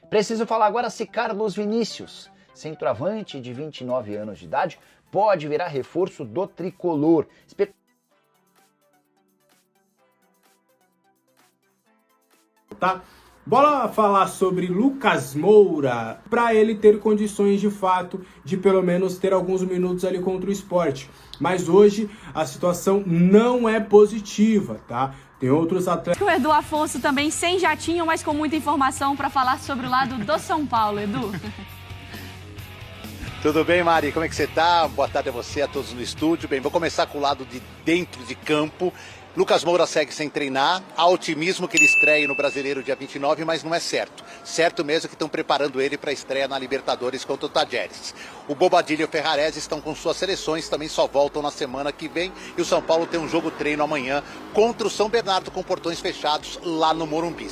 Preciso falar agora se Carlos Vinícius, centroavante de 29 anos de idade, pode virar reforço do tricolor. Tá? Bora falar sobre Lucas Moura, para ele ter condições de fato de pelo menos ter alguns minutos ali contra o Sport. Mas hoje a situação não é positiva, tá? Tem outros atletas. O Edu Afonso também sem jatinho, mas com muita informação para falar sobre o lado do São Paulo, Edu. Tudo bem, Mari? Como é que você tá? Boa tarde a você, a todos no estúdio. Bem, vou começar com o lado de dentro de campo. Lucas Moura segue sem treinar, há otimismo que ele estreie no Brasileiro dia 29, mas não é certo. Certo mesmo que estão preparando ele para a estreia na Libertadores contra o Tajeres. O Bobadilla e o Ferrarese estão com suas seleções, também só voltam na semana que vem. E o São Paulo tem um jogo treino amanhã contra o São Bernardo com portões fechados lá no Morumbi.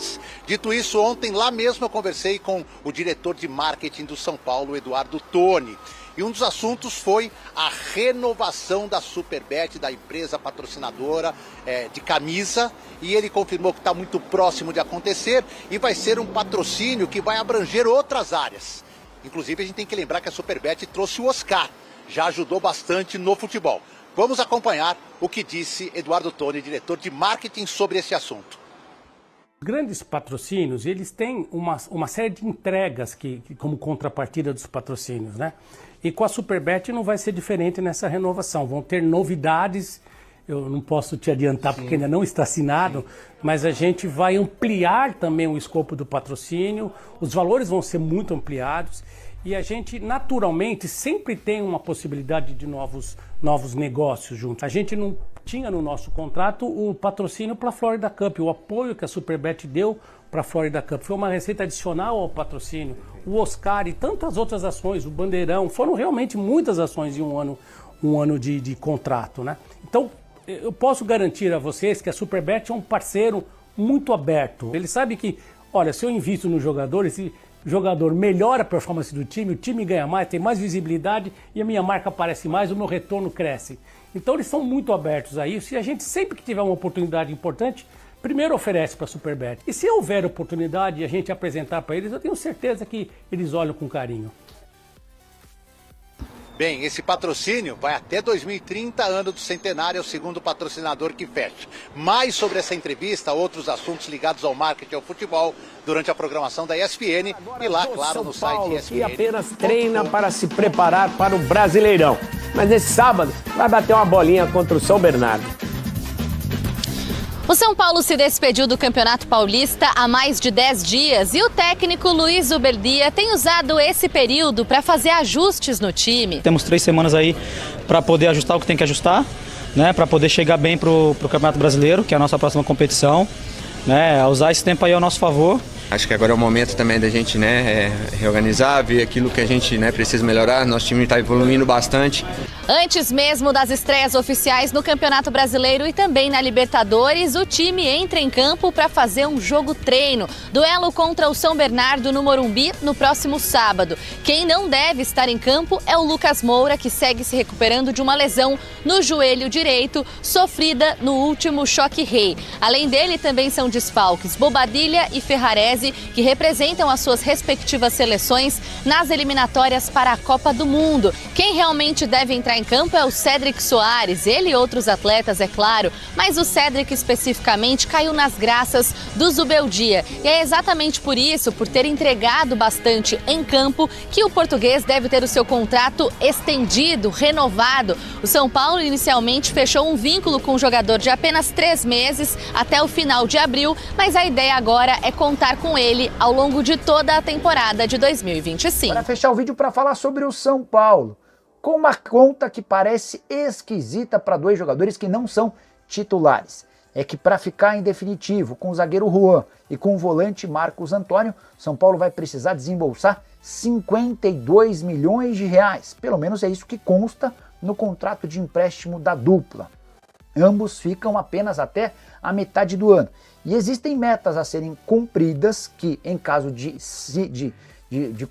Dito isso, ontem lá mesmo eu conversei com o diretor de marketing do São Paulo, Eduardo Toni. E um dos assuntos foi a renovação da Superbet, da empresa patrocinadora de camisa. E ele confirmou que está muito próximo de acontecer e vai ser um patrocínio que vai abranger outras áreas. Inclusive a gente tem que lembrar que a Superbet trouxe o Oscar, já ajudou bastante no futebol. Vamos acompanhar o que disse Eduardo Toni, diretor de marketing, sobre esse assunto. Grandes patrocínios, eles têm uma série de entregas como contrapartida dos patrocínios, né? E com a Superbet não vai ser diferente nessa renovação. Vão ter novidades, eu não posso te adiantar porque ainda não está assinado, mas a gente vai ampliar também o escopo do patrocínio, os valores vão ser muito ampliados e a gente naturalmente sempre tem uma possibilidade de novos negócios juntos. A gente não tinha no nosso contrato o patrocínio para a Florida Cup, o apoio que a Superbet deu para a Florida Cup. Foi uma receita adicional ao patrocínio. O Oscar e tantas outras ações, o Bandeirão, foram realmente muitas ações em um ano de contrato, né? Então, eu posso garantir a vocês que a Superbet é um parceiro muito aberto. Ele sabe que, olha, se eu invisto no jogador, esse jogador melhora a performance do time, o time ganha mais, tem mais visibilidade e a minha marca aparece mais, o meu retorno cresce. Então eles são muito abertos a isso e a gente sempre que tiver uma oportunidade importante, primeiro oferece para a Superbet. E se houver oportunidade e a gente apresentar para eles, eu tenho certeza que eles olham com carinho. Bem, esse patrocínio vai até 2030, ano do centenário, é o segundo patrocinador que fecha. Mais sobre essa entrevista, outros assuntos ligados ao marketing e ao futebol, durante a programação da ESPN e lá, claro, no site ESPN. E apenas treina para se preparar para o Brasileirão. Mas nesse sábado vai bater uma bolinha contra o São Bernardo. O São Paulo se despediu do Campeonato Paulista há mais de 10 dias e o técnico Luiz Uberdia tem usado esse período para fazer ajustes no time. Temos 3 semanas aí para poder ajustar o que tem que ajustar, né, para poder chegar bem para o Campeonato Brasileiro, que é a nossa próxima competição, né, usar esse tempo aí ao nosso favor. Acho que agora é o momento também da gente, né, reorganizar, ver aquilo que a gente, né, precisa melhorar. Nosso time está evoluindo bastante. Antes mesmo das estreias oficiais no Campeonato Brasileiro e também na Libertadores, o time entra em campo para fazer um jogo treino. Duelo contra o São Bernardo no Morumbi no próximo sábado. Quem não deve estar em campo é o Lucas Moura, que segue se recuperando de uma lesão no joelho direito, sofrida no último Choque Rei. Além dele, também são desfalques Bobadilla e Ferrarese, que representam as suas respectivas seleções nas eliminatórias para a Copa do Mundo. Quem realmente deve entrar em campo é o Cédric Soares, ele e outros atletas, é claro, mas o Cédric especificamente caiu nas graças do Zubeldia. E é exatamente por isso, por ter entregado bastante em campo, que o português deve ter o seu contrato estendido, renovado. O São Paulo inicialmente fechou um vínculo com o jogador de apenas 3 meses até o final de abril, mas a ideia agora é contar com ele ao longo de toda a temporada de 2025. Para fechar o vídeo, para falar sobre o São Paulo, com uma conta que parece esquisita para 2 jogadores que não são titulares. É que para ficar em definitivo com o zagueiro Juan e com o volante Marcos Antônio, São Paulo vai precisar desembolsar 52 milhões de reais. Pelo menos é isso que consta no contrato de empréstimo da dupla. Ambos ficam apenas até a metade do ano. E existem metas a serem cumpridas que, em caso de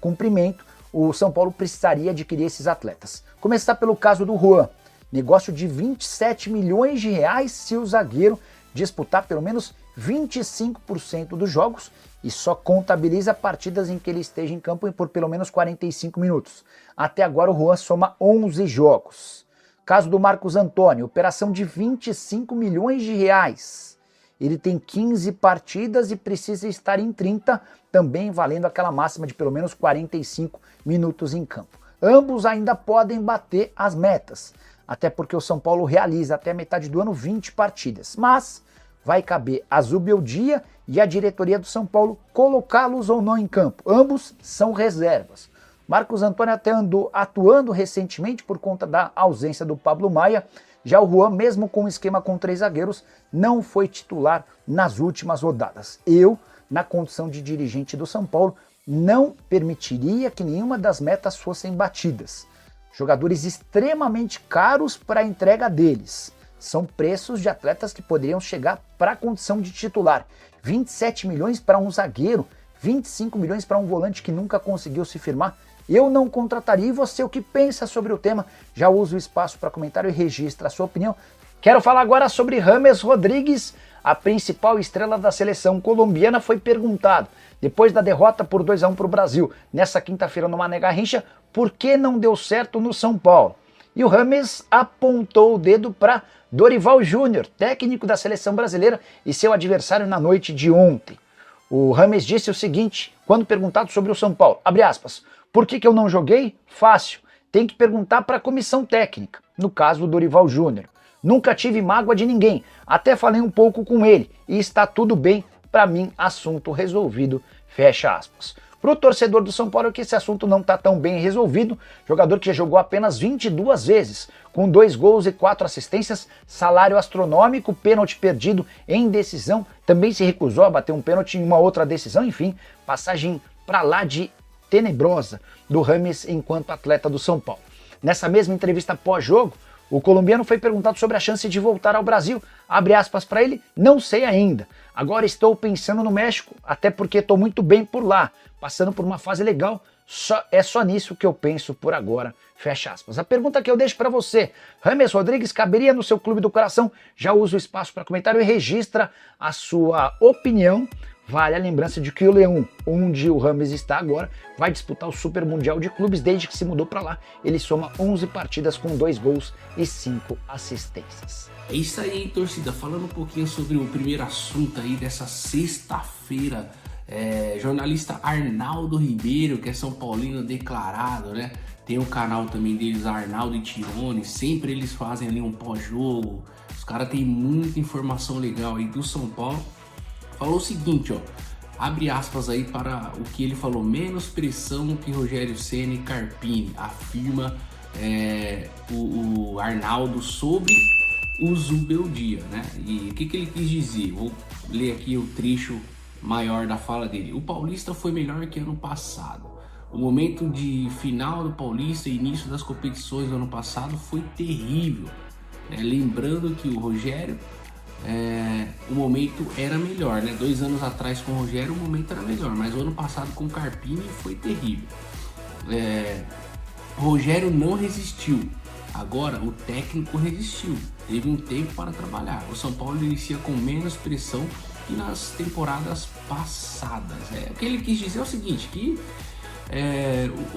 cumprimento, o São Paulo precisaria adquirir esses atletas. Começar pelo caso do Juan, negócio de 27 milhões de reais se o zagueiro disputar pelo menos 25% dos jogos e só contabiliza partidas em que ele esteja em campo por pelo menos 45 minutos. Até agora o Juan soma 11 jogos. Caso do Marcos Antônio, operação de 25 milhões de reais. Ele tem 15 partidas e precisa estar em 30, também valendo aquela máxima de pelo menos 45 minutos em campo. Ambos ainda podem bater as metas, até porque o São Paulo realiza até a metade do ano 20 partidas, mas vai caber a Zubeldia e a diretoria do São Paulo colocá-los ou não em campo. Ambos são reservas. Marcos Antônio até andou atuando recentemente por conta da ausência do Pablo Maia. Já o Juan, mesmo com um esquema com 3 zagueiros, não foi titular nas últimas rodadas. Eu, na condição de dirigente do São Paulo, não permitiria que nenhuma das metas fossem batidas. Jogadores extremamente caros para a entrega deles. São preços de atletas que poderiam chegar para a condição de titular. 27 milhões para um zagueiro, 25 milhões para um volante que nunca conseguiu se firmar. Eu não contrataria. E você, o que pensa sobre o tema? Já usa o espaço para comentário e registra a sua opinião. Quero falar agora sobre James Rodrigues, a principal estrela da seleção colombiana. Foi perguntado, depois da derrota por 2-1 para o Brasil, nessa quinta-feira no Mané Garrincha, por que não deu certo no São Paulo? E o James apontou o dedo para Dorival Júnior, técnico da seleção brasileira e seu adversário na noite de ontem. O James disse o seguinte, quando perguntado sobre o São Paulo, abre aspas, por que eu não joguei? Fácil, tem que perguntar para a comissão técnica, no caso o Dorival Júnior. Nunca tive mágoa de ninguém, até falei um pouco com ele e está tudo bem, para mim, assunto resolvido, fecha aspas. Para o torcedor do São Paulo é que esse assunto não está tão bem resolvido, jogador que já jogou apenas 22 vezes, com 2 gols e 4 assistências, salário astronômico, pênalti perdido em decisão, também se recusou a bater um pênalti em uma outra decisão, enfim, passagem para lá de tenebrosa do James enquanto atleta do São Paulo. Nessa mesma entrevista pós-jogo, o colombiano foi perguntado sobre a chance de voltar ao Brasil. Abre aspas para ele, não sei ainda. Agora estou pensando no México, até porque estou muito bem por lá, passando por uma fase legal, é só nisso que eu penso por agora, fecha aspas. A pergunta que eu deixo para você, James Rodrigues caberia no seu clube do coração? Já usa o espaço para comentário e registra a sua opinião. Vale a lembrança de que o Leão, onde o James está agora, vai disputar o Super Mundial de Clubes. Desde que se mudou para lá, ele soma 11 partidas com 2 gols e 5 assistências. É isso aí, torcida. Falando um pouquinho sobre o primeiro assunto aí dessa sexta-feira, jornalista Arnaldo Ribeiro, que é São Paulino declarado, né? Tem o canal também deles, Arnaldo e Tirone, sempre eles fazem ali um pós-jogo. Os caras têm muita informação legal aí do São Paulo. Falou o seguinte, ó, abre aspas aí para o que ele falou, menos pressão que Rogério Ceni e Carpini, afirma o Arnaldo sobre o Zubeldia, né? E o que ele quis dizer? Vou ler aqui o trecho maior da fala dele. O Paulista foi melhor que ano passado. O momento de final do Paulista e início das competições do ano passado foi terrível. Lembrando que o Rogério, o momento era melhor, né? 2 anos atrás com o Rogério o momento era melhor, mas o ano passado com o Carpini foi terrível. O Rogério não resistiu, agora o técnico resistiu, teve um tempo para trabalhar. O São Paulo inicia com menos pressão que nas temporadas passadas. O que ele quis dizer é o seguinte, que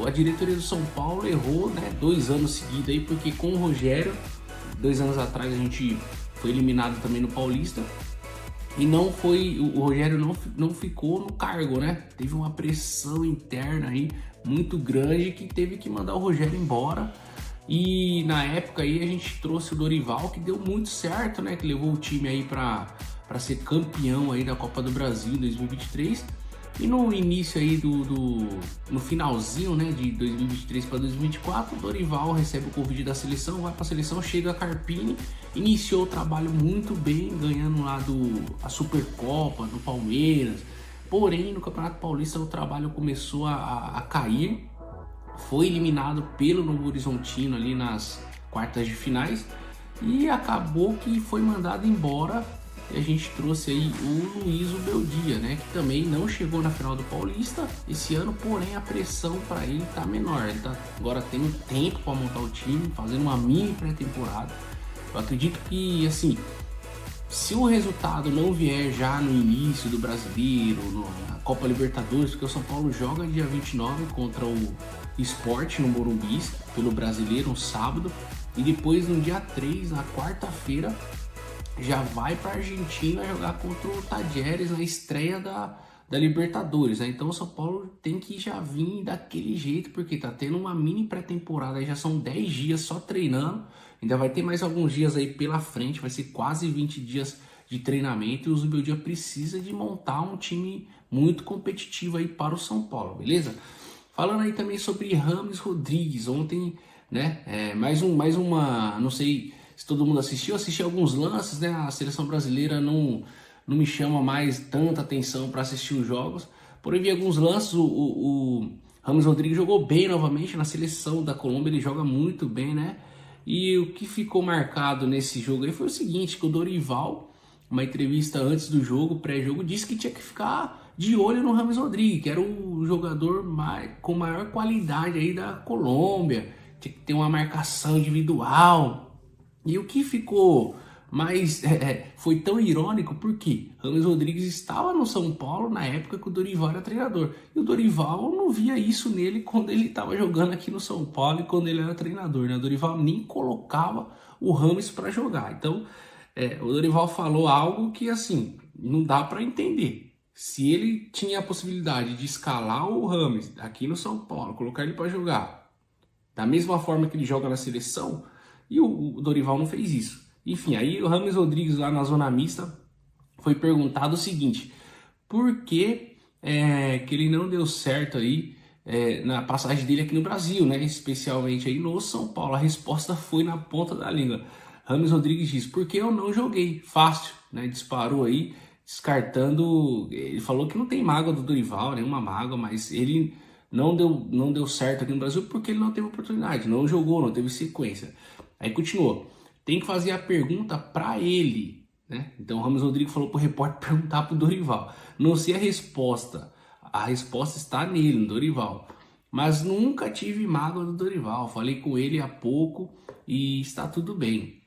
a diretoria do São Paulo errou, né, 2 anos seguidos aí, porque com o Rogério, 2 anos atrás a gente foi eliminado também no Paulista e não foi, o Rogério não ficou no cargo, né? Teve uma pressão interna aí muito grande que teve que mandar o Rogério embora. E na época aí a gente trouxe o Dorival, que deu muito certo, né? Que levou o time aí para ser campeão aí da Copa do Brasil em 2023. E no início aí no finalzinho, né, de 2023 para 2024, o Dorival recebe o convite da seleção, vai para a seleção, chega a Carpini, iniciou o trabalho muito bem, ganhando lá a Supercopa do Palmeiras. Porém, no Campeonato Paulista o trabalho começou a cair, foi eliminado pelo Novo Horizontino ali nas quartas de finais e acabou que foi mandado embora. E a gente trouxe aí o Luiz Zubeldia, né, que também não chegou na final do Paulista esse ano, porém a pressão para ele tá menor. Ele tá agora tendo tempo para montar o time, fazendo uma mini pré-temporada. Eu acredito que, assim, Se o resultado não vier já no início do Brasileiro, na Copa Libertadores, porque o São Paulo joga dia 29 contra o Sport no Morumbi, pelo Brasileiro, um sábado, e depois no dia 3, na quarta-feira, já vai para a Argentina jogar contra o Talleres na estreia da Libertadores, né? Então o São Paulo tem que já vir daquele jeito, porque tá tendo uma mini pré-temporada, já são 10 dias só treinando, ainda vai ter mais alguns dias aí pela frente, vai ser quase 20 dias de treinamento, e o Zubeldia precisa de montar um time muito competitivo aí para o São Paulo, beleza? Falando aí também sobre James Rodrigues, ontem, né, mais uma, não sei se todo mundo assisti alguns lances, né, a seleção brasileira não me chama mais tanta atenção para assistir os jogos, porém vi alguns lances, o James Rodrigues jogou bem novamente na seleção da Colômbia, ele joga muito bem, né, e o que ficou marcado nesse jogo aí foi o seguinte, que o Dorival, uma entrevista antes do jogo, pré-jogo, disse que tinha que ficar de olho no James Rodrigues, que era o jogador com maior qualidade aí da Colômbia, tinha que ter uma marcação individual. E o que ficou mais foi tão irônico porque James Rodrigues estava no São Paulo na época que o Dorival era treinador, e o Dorival não via isso nele quando ele estava jogando aqui no São Paulo e quando ele era treinador, né? O Dorival nem colocava o James para jogar. Então o Dorival falou algo que assim não dá para entender. Se ele tinha a possibilidade de escalar o James aqui no São Paulo, colocar ele para jogar da mesma forma que ele joga na seleção, e o Dorival não fez isso. Enfim, aí o James Rodrigues lá na zona mista foi perguntado o seguinte: por que ele não deu certo aí na passagem dele aqui no Brasil, né? Especialmente aí no São Paulo. A resposta foi na ponta da língua. James Rodrigues disse: porque eu não joguei. Fácil, né? Disparou aí, descartando. Ele falou que não tem mágoa do Dorival, nenhuma mágoa, mas ele não deu certo aqui no Brasil porque ele não teve oportunidade, não jogou, não teve sequência. Aí continuou: tem que fazer a pergunta para ele, né? Então o James Rodrigues falou pro repórter perguntar pro Dorival. Não sei a resposta está nele, no Dorival. Mas nunca tive mágoa do Dorival, falei com ele há pouco e está tudo bem.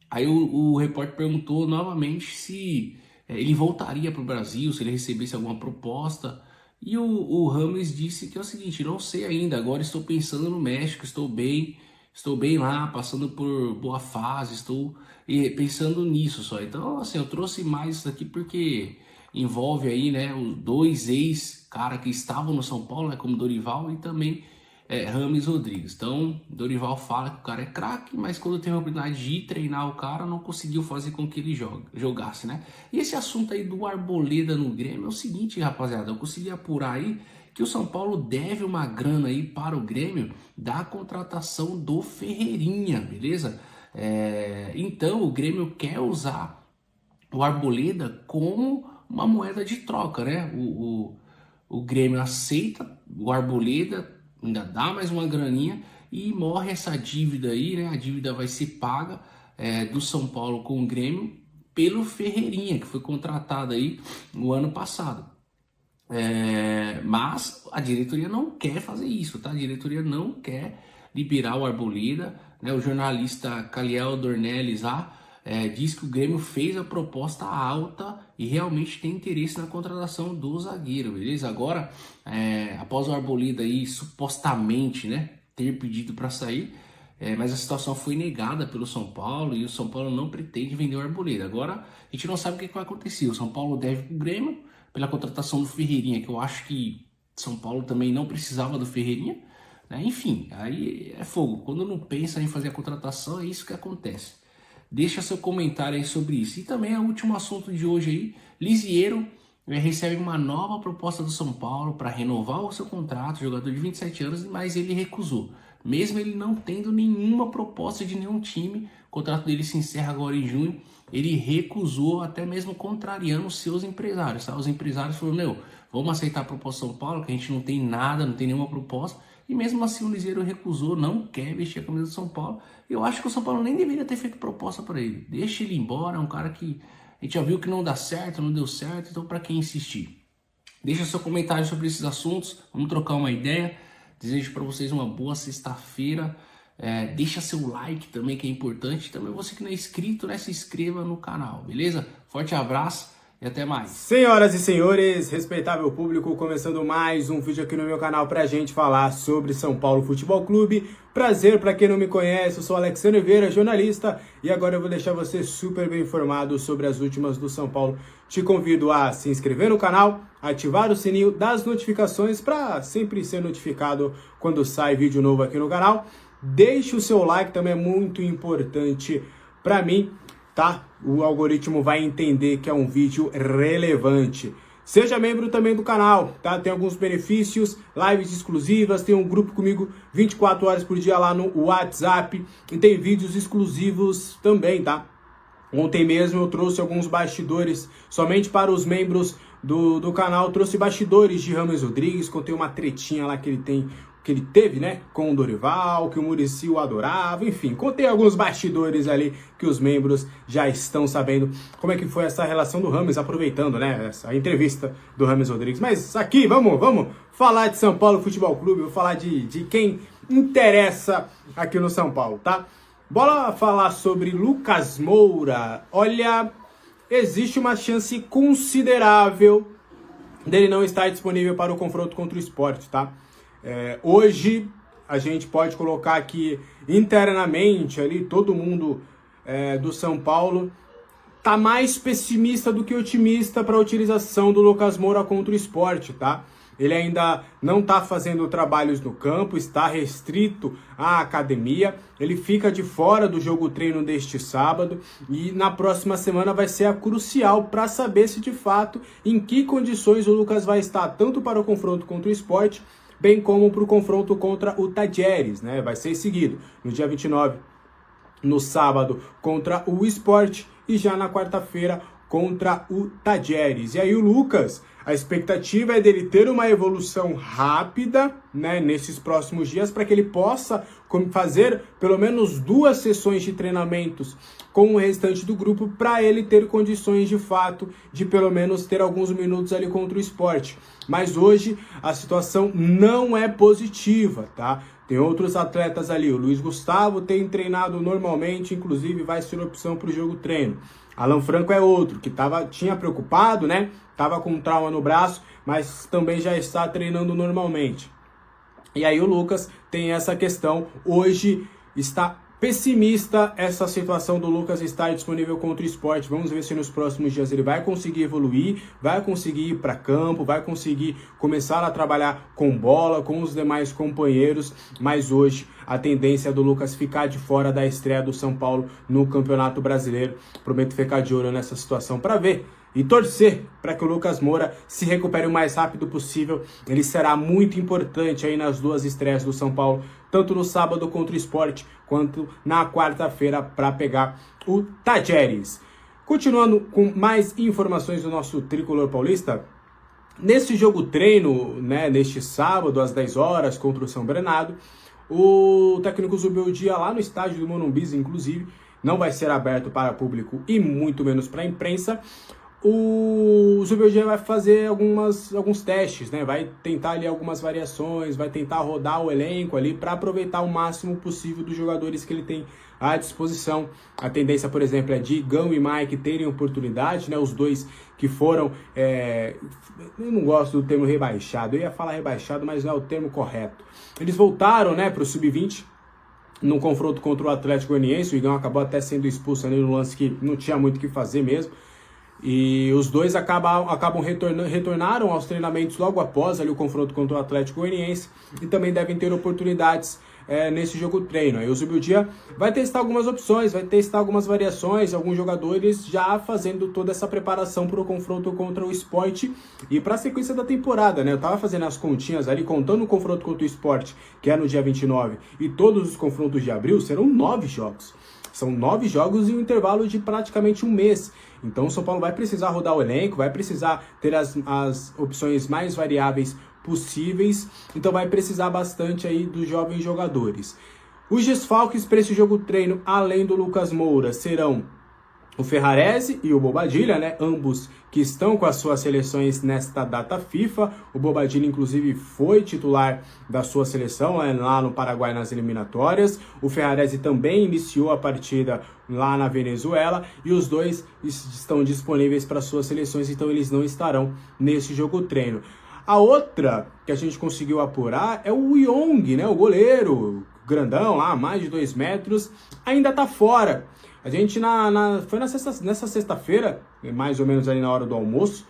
Aí o repórter perguntou novamente se ele voltaria para o Brasil, se ele recebesse alguma proposta. E o James disse que é o seguinte: não sei ainda, agora estou pensando no México, estou bem lá, passando por boa fase, estou pensando nisso só. Então, assim, eu trouxe mais isso aqui porque envolve aí, né, os dois ex-cara que estavam no São Paulo, né, como Dorival e também James Rodrigues. Então, Dorival fala que o cara é craque, mas quando teve a oportunidade de ir treinar o cara, não conseguiu fazer com que ele jogasse, né? E esse assunto aí do Arboleda no Grêmio é o seguinte, rapaziada, eu consegui apurar aí que o São Paulo deve uma grana aí para o Grêmio da contratação do Ferreirinha, beleza? Então o Grêmio quer usar o Arboleda como uma moeda de troca, né? O Grêmio aceita o Arboleda, ainda dá mais uma graninha e morre essa dívida aí, né? A dívida vai ser paga do São Paulo com o Grêmio pelo Ferreirinha, que foi contratado aí no ano passado. Mas a diretoria não quer fazer isso, tá? A diretoria não quer liberar o Arboleda, né? O jornalista Caliel Dornelles lá diz que o Grêmio fez a proposta alta e realmente tem interesse na contratação do zagueiro, beleza? Agora, após o Arboleda aí supostamente, né, ter pedido para sair, mas a situação foi negada pelo São Paulo e o São Paulo não pretende vender o Arboleda. Agora a gente não sabe o que vai acontecer. O São Paulo deve para o Grêmio pela contratação do Ferreirinha, que eu acho que São Paulo também não precisava do Ferreirinha, né? Enfim, aí é fogo. Quando não pensa em fazer a contratação, é isso que acontece. Deixa seu comentário aí sobre isso. E também o último assunto de hoje aí: Lisieiro recebe uma nova proposta do São Paulo para renovar o seu contrato, jogador de 27 anos, mas ele recusou. Mesmo ele não tendo nenhuma proposta de nenhum time, o contrato dele se encerra agora em junho, ele recusou, até mesmo contrariando os seus empresários, tá? Os empresários falaram: vamos aceitar a proposta do São Paulo, que a gente não tem nada, não tem nenhuma proposta. E mesmo assim o Lisieiro recusou, não quer vestir a camisa do São Paulo. Eu acho que o São Paulo nem deveria ter feito proposta para ele. Deixa ele embora, é um cara que a gente já viu que não dá certo, não deu certo, então para quem insistir? Deixa seu comentário sobre esses assuntos, vamos trocar uma ideia. Desejo para vocês uma boa sexta-feira. Deixa seu like também, que é importante. Também você que não é inscrito, né, se inscreva no canal, beleza? Forte abraço e até mais. Senhoras e senhores, respeitável público, começando mais um vídeo aqui no meu canal pra gente falar sobre São Paulo Futebol Clube. Prazer pra quem não me conhece, eu sou Alexandre Vieira, jornalista, e agora eu vou deixar você super bem informado sobre as últimas do São Paulo. Te convido a se inscrever no canal, ativar o sininho das notificações para sempre ser notificado quando sai vídeo novo aqui no canal. Deixe o seu like, também é muito importante pra mim, tá? O algoritmo vai entender que é um vídeo relevante. Seja membro também do canal, tá? Tem alguns benefícios, lives exclusivas, tem um grupo comigo 24 horas por dia lá no WhatsApp e tem vídeos exclusivos também, tá? Ontem mesmo eu trouxe alguns bastidores somente para os membros do canal, trouxe bastidores de James Rodrigues, contei uma tretinha lá que ele teve, né, com o Dorival, que o Muricy o adorava, enfim, contei alguns bastidores ali que os membros já estão sabendo como é que foi essa relação do James, aproveitando, né, essa entrevista do James Rodrigues. Mas aqui, vamos falar de São Paulo Futebol Clube, vou falar de quem interessa aqui no São Paulo, tá? Bora falar sobre Lucas Moura. Olha, existe uma chance considerável dele não estar disponível para o confronto contra o Sport, tá? Hoje a gente pode colocar aqui internamente ali, todo mundo do São Paulo tá mais pessimista do que otimista para a utilização do Lucas Moura contra o Sport, tá? Ele ainda não está fazendo trabalhos no campo, está restrito à academia, ele fica de fora do jogo treino deste sábado e na próxima semana vai ser a crucial para saber se de fato em que condições o Lucas vai estar tanto para o confronto contra o Sport, bem como para o confronto contra o Tajeres, né? Vai ser seguido no dia 29, no sábado, contra o Sport e já na quarta-feira contra o Tajeres. E aí o Lucas, a expectativa é dele ter uma evolução rápida, né, nesses próximos dias, para que ele possa fazer pelo menos 2 sessões de treinamentos com o restante do grupo, para ele ter condições de fato de pelo menos ter alguns minutos ali contra o Sport. Mas hoje a situação não é positiva, tá? Tem outros atletas ali, o Luiz Gustavo tem treinado normalmente, inclusive vai ser opção para o jogo treino. Alan Franco é outro, que tinha preocupado, né? Tava com um trauma no braço, mas também já está treinando normalmente. E aí o Lucas tem essa questão, hoje está pessimista essa situação do Lucas estar disponível contra o Sport. Vamos ver se nos próximos dias ele vai conseguir evoluir, vai conseguir ir para campo, vai conseguir começar a trabalhar com bola, com os demais companheiros, mas hoje a tendência é do Lucas ficar de fora da estreia do São Paulo no Campeonato Brasileiro. Prometo ficar de olho nessa situação para ver e torcer para que o Lucas Moura se recupere o mais rápido possível. Ele será muito importante aí nas 2 estreias do São Paulo, tanto no sábado contra o Sport, quanto na quarta-feira para pegar o Tajeres. Continuando com mais informações do nosso tricolor paulista, nesse jogo treino, né, neste sábado às 10 horas contra o São Bernardo, o técnico Zubeldia lá no estádio do Morumbi, inclusive, não vai ser aberto para público e muito menos para a imprensa. O Zubeldia vai fazer alguns testes, né? Vai tentar ali algumas variações, vai tentar rodar o elenco ali para aproveitar o máximo possível dos jogadores que ele tem à disposição. A tendência, por exemplo, é de Gão e Mike terem oportunidade, né? Os dois que foram... Eu não gosto do termo rebaixado, eu ia falar rebaixado, mas não é o termo correto. Eles voltaram, né, para o Sub-20, no confronto contra o Atlético Goianiense. O Igão acabou até sendo expulso ali no lance que não tinha muito o que fazer mesmo. E os dois retornaram aos treinamentos logo após ali o confronto contra o Atlético Goianiense e também devem ter oportunidades nesse jogo treino. Aí o Zubeldia vai testar algumas opções, vai testar algumas variações, alguns jogadores já fazendo toda essa preparação para o confronto contra o Sport e para a sequência da temporada, né? Eu tava fazendo as continhas ali, contando o confronto contra o Sport, que é no dia 29, e todos os confrontos de abril, serão 9 jogos. São 9 jogos em um intervalo de praticamente um mês. Então o São Paulo vai precisar rodar o elenco, vai precisar ter as opções mais variáveis possíveis. Então vai precisar bastante aí dos jovens jogadores. Os desfalques para esse jogo treino, além do Lucas Moura, serão o Ferrarese e o Bobadilla, né? Ambos que estão com as suas seleções nesta data FIFA. O Bobadilla, inclusive, foi titular da sua seleção lá no Paraguai nas eliminatórias. O Ferrarese também iniciou a partida lá na Venezuela e os dois estão disponíveis para suas seleções, então eles não estarão nesse jogo treino. A outra que a gente conseguiu apurar é o Young, né? O goleiro grandão lá, mais de 2 metros, ainda está fora. A gente foi nessa sexta-feira, mais ou menos ali na hora do almoço,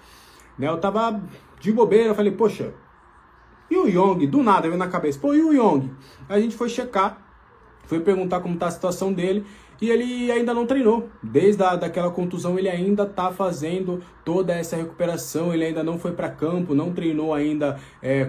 né? Eu tava de bobeira, eu falei, poxa, e o Young? Do nada veio na cabeça, pô, e o Young? A gente foi checar, foi perguntar como tá a situação dele, e ele ainda não treinou. Desde daquela contusão ele ainda tá fazendo toda essa recuperação, ele ainda não foi para campo, não treinou ainda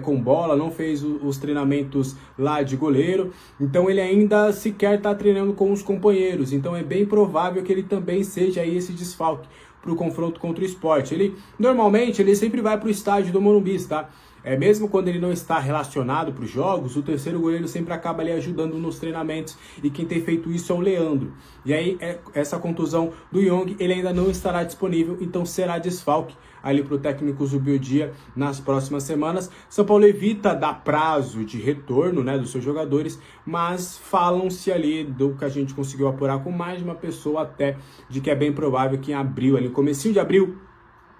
com bola, não fez os treinamentos lá de goleiro, então ele ainda sequer tá treinando com os companheiros, então é bem provável que ele também seja aí esse desfalque para o confronto contra o Sport. Ele normalmente ele sempre vai para o estádio do Morumbi, tá? Mesmo quando ele não está relacionado para os jogos, o terceiro goleiro sempre acaba ali ajudando nos treinamentos, e quem tem feito isso é o Leandro. E aí, essa contusão do Young, ele ainda não estará disponível, então será desfalque ali para o técnico Zubeldia nas próximas semanas. São Paulo evita dar prazo de retorno, né, dos seus jogadores, mas falam-se ali do que a gente conseguiu apurar com mais de uma pessoa até, de que é bem provável que em abril, ali comecinho de abril,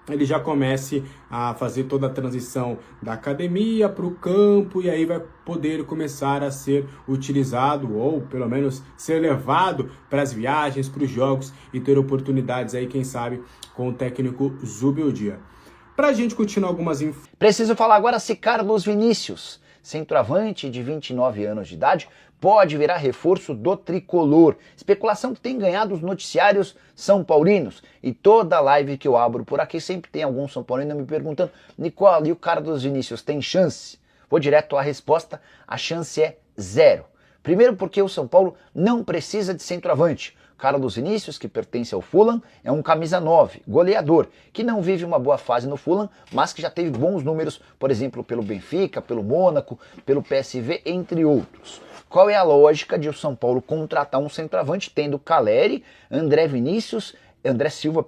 ele já comece a fazer toda a transição da academia para o campo, e aí vai poder começar a ser utilizado, ou pelo menos ser levado para as viagens, para os jogos, e ter oportunidades aí, quem sabe, com o técnico Zubeldia. Para a gente continuar algumas informações. Preciso falar agora se Carlos Vinícius, centroavante de 29 anos de idade, pode virar reforço do tricolor. Especulação que tem ganhado os noticiários são paulinos. E toda live que eu abro por aqui sempre tem algum são paulino me perguntando: Nicola, e o Carlos Vinícius tem chance? Vou direto à resposta: a chance é 0. Primeiro porque o São Paulo não precisa de centroavante. Carlos Vinícius, que pertence ao Fulham, é um camisa 9, goleador, que não vive uma boa fase no Fulham, mas que já teve bons números, por exemplo, pelo Benfica, pelo Mônaco, pelo PSV, entre outros. Qual é a lógica de o São Paulo contratar um centroavante tendo Caleri, André Silva,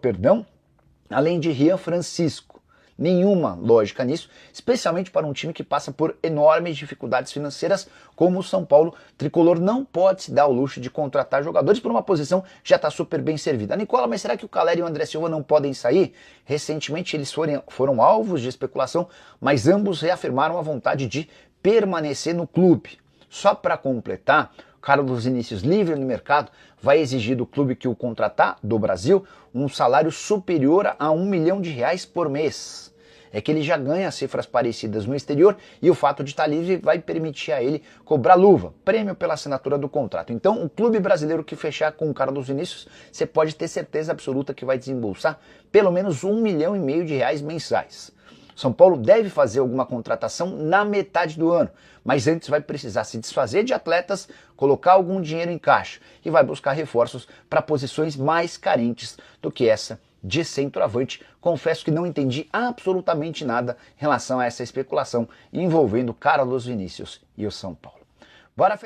além de Rian Francisco? Nenhuma lógica nisso, especialmente para um time que passa por enormes dificuldades financeiras como o São Paulo. Tricolor não pode se dar o luxo de contratar jogadores por uma posição que já está super bem servida. Nicola, mas será que o Caleri e o André Silva não podem sair? Recentemente eles foram alvos de especulação, mas ambos reafirmaram a vontade de permanecer no clube. Só para completar, Carlos Vinícius, livre no mercado, vai exigir do clube que o contratar, do Brasil, um salário superior a R$1 milhão por mês. É que ele já ganha cifras parecidas no exterior, e o fato de estar livre vai permitir a ele cobrar luva, prêmio pela assinatura do contrato. Então, o clube brasileiro que fechar com o Carlos Vinícius, você pode ter certeza absoluta que vai desembolsar pelo menos R$1,5 milhão mensais. São Paulo deve fazer alguma contratação na metade do ano, mas antes vai precisar se desfazer de atletas, colocar algum dinheiro em caixa e vai buscar reforços para posições mais carentes do que essa de centroavante. Confesso que não entendi absolutamente nada em relação a essa especulação envolvendo Carlos Vinícius e o São Paulo. Bora